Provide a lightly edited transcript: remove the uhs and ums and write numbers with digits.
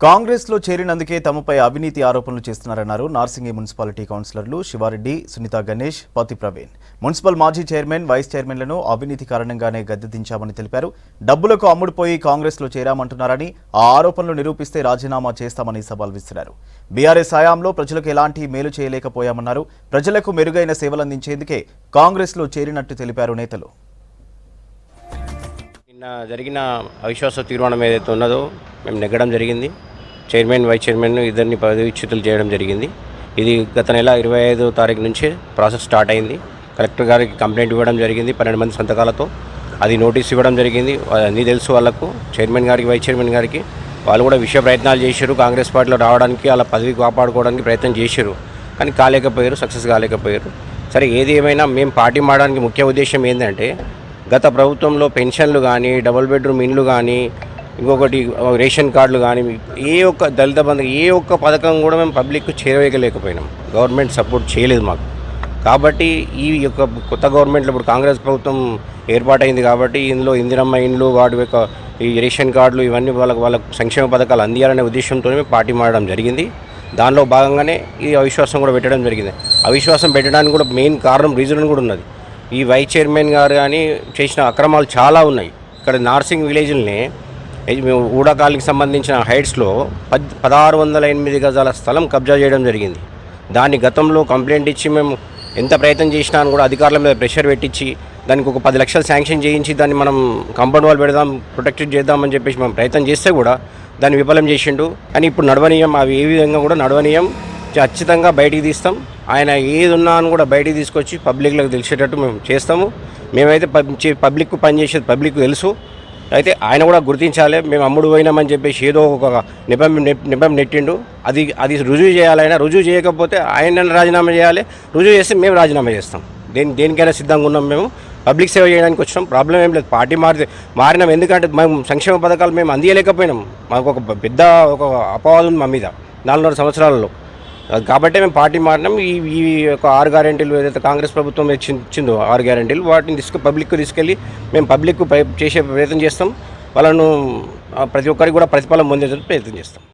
కాంగ్రెస్లో చేరినందుకే తమపై అవినీతి ఆరోపణలు చేస్తున్నారన్నారు నార్సింగి మున్సిపాలిటీ కౌన్సిలర్లు శివారెడ్డి, సునీత గణేష్, పతి ప్రవీణ్. మున్సిపల్ మాజీ చైర్మన్, వైస్ చైర్మన్లను అవినీతి కారణంగానే గద్దెదించామని తెలిపారు. డబ్బులకు అమ్ముడుపోయి కాంగ్రెస్లో చేరామంటున్నారని, ఆ ఆరోపణలు నిరూపిస్తే రాజీనామా చేస్తామని సవాల్ విసిరారు. బీఆర్ఎస్ హయాంలో ప్రజలకు ఎలాంటి మేలు చేయలేకపోయామన్నారు. ప్రజలకు మెరుగైన సేవలందించేందుకే కాంగ్రెస్లో చేరినట్టు తెలిపారు నేతలు. నిన్న జరిగిన అవిశ్వాస తీర్మానం ఏదైతే ఉన్నదో మేము నెగ్గడం జరిగింది. చైర్మన్, వైస్ చైర్మన్ ఇద్దరిని పదవీచ్యుతులు చేయడం జరిగింది. ఇది గత నెల 25వ తారీఖు నుంచే ప్రాసెస్ స్టార్ట్ అయింది. కలెక్టర్ గారికి కంప్లైంట్ ఇవ్వడం జరిగింది 12 మంది సంతకాలతో. అది నోటీస్ ఇవ్వడం జరిగింది. అన్నీ తెలుసు వాళ్ళకు, చైర్మన్ గారికి, వైస్ చైర్మన్ గారికి. వాళ్ళు కూడా విషయ ప్రయత్నాలు చేశారు. కాంగ్రెస్ పార్టీలో రావడానికి, అలా పదవి కాపాడుకోవడానికి ప్రయత్నం చేశారు. కానీ కాలేకపోయారు, సక్సెస్ కాలేకపోయారు. సరే, ఏది ఏమైనా మేము పార్టీ మారడానికి ముఖ్య ఉద్దేశం ఏంటంటే, గత ప్రభుత్వంలో పెన్షన్లు కానీ, డబుల్ బెడ్రూమ్ ఇండ్లు కానీ, ఇంకొకటి రేషన్ కార్డులు కానీ, ఏ ఒక్క దళిత బంధు, ఏ ఒక్క పథకం కూడా మేము పబ్లిక్కు చేరవేయలేకపోయినాం. గవర్నమెంట్ సపోర్ట్ చేయలేదు మాకు. కాబట్టి ఈ యొక్క కొత్త గవర్నమెంట్లో ఇప్పుడు కాంగ్రెస్ ప్రభుత్వం ఏర్పాటైంది కాబట్టి ఇందులో ఇందిరమ్మ ఇండ్లు, వాటి యొక్క ఈ రేషన్ కార్డులు ఇవన్నీ వాళ్ళకు సంక్షేమ పథకాలు అందియాలనే ఉద్దేశంతో మేము పార్టీ మారడం జరిగింది. దానిలో భాగంగానే ఈ అవిశ్వాసం కూడా పెట్టడం జరిగింది. అవిశ్వాసం పెట్టడానికి కూడా మెయిన్ కారణం, రీజన్ కూడా ఉన్నది. ఈ వైస్ చైర్మన్ గారు కానీ చేసిన అక్రమాలు చాలా ఉన్నాయి. ఇక్కడ నార్సింగ్ విలేజ్ని ఊడకాలకి సంబంధించిన హైట్స్లో 1608 గజాల స్థలం కబ్జా చేయడం జరిగింది. దాన్ని గతంలో కంప్లైంట్ ఇచ్చి మేము ఎంత ప్రయత్నం చేసినా కూడా అధికారుల మీద ప్రెషర్ పెట్టించి దానికి ఒక 10 లక్షలు శాంక్షన్ చేయించి దాన్ని మనం కాంపౌండ్ వాల్ పెడదాం, ప్రొటెక్టెడ్ చేద్దామని చెప్పేసి మనం ప్రయత్నం చేస్తే కూడా దాన్ని విఫలం చేసిండు. కానీ ఇప్పుడు నడవనీయం, అవి ఏ విధంగా కూడా నడవనీయం, ఖచ్చితంగా బయటికి తీస్తాం. ఆయన ఏది ఉన్నా అని కూడా బయటికి తీసుకొచ్చి పబ్లిక్లకు తెలిసేటట్టు మేము చేస్తాము. మేమైతే పబ్లిక్కు పనిచేసేది పబ్లిక్ తెలుసు. అయితే ఆయన కూడా గుర్తించాలి. మేము అమ్ముడు పోయినామని చెప్పేసి ఏదో ఒక నిపం నెట్టిండు. అది రుజువు చేయాలి. ఆయన రుజువు చేయకపోతే ఆయన రాజీనామా చేయాలి. రుజువు చేస్తే మేము రాజీనామా చేస్తాం. దేనికైనా సిద్ధంగా ఉన్నాం. మేము పబ్లిక్ సేవ చేయడానికి వచ్చినాం. ప్రాబ్లం ఏం లేదు. పార్టీ మారినాం. ఎందుకంటే మేము సంక్షేమ పథకాలు మేము అందియలేకపోయినాం. మాకు ఒక పెద్ద అపవాదం ఉంది మా మీద 4.5 సంవత్సరాలలో. కాబట్టి మేము పార్టీ మారినాం. ఈ యొక్క 6 గ్యారెంటీలు ఏదైతే కాంగ్రెస్ ప్రభుత్వం ఇచ్చిందో 6 గ్యారెంటీలు, వాటిని పబ్లిక్కు తీసుకెళ్ళి మేము పబ్లిక్కు చేసే ప్రయత్నం చేస్తాం. వాళ్ళను ప్రతి ఒక్కరికి కూడా ప్రతిఫలం పొందేందుకు ప్రయత్నం చేస్తాం.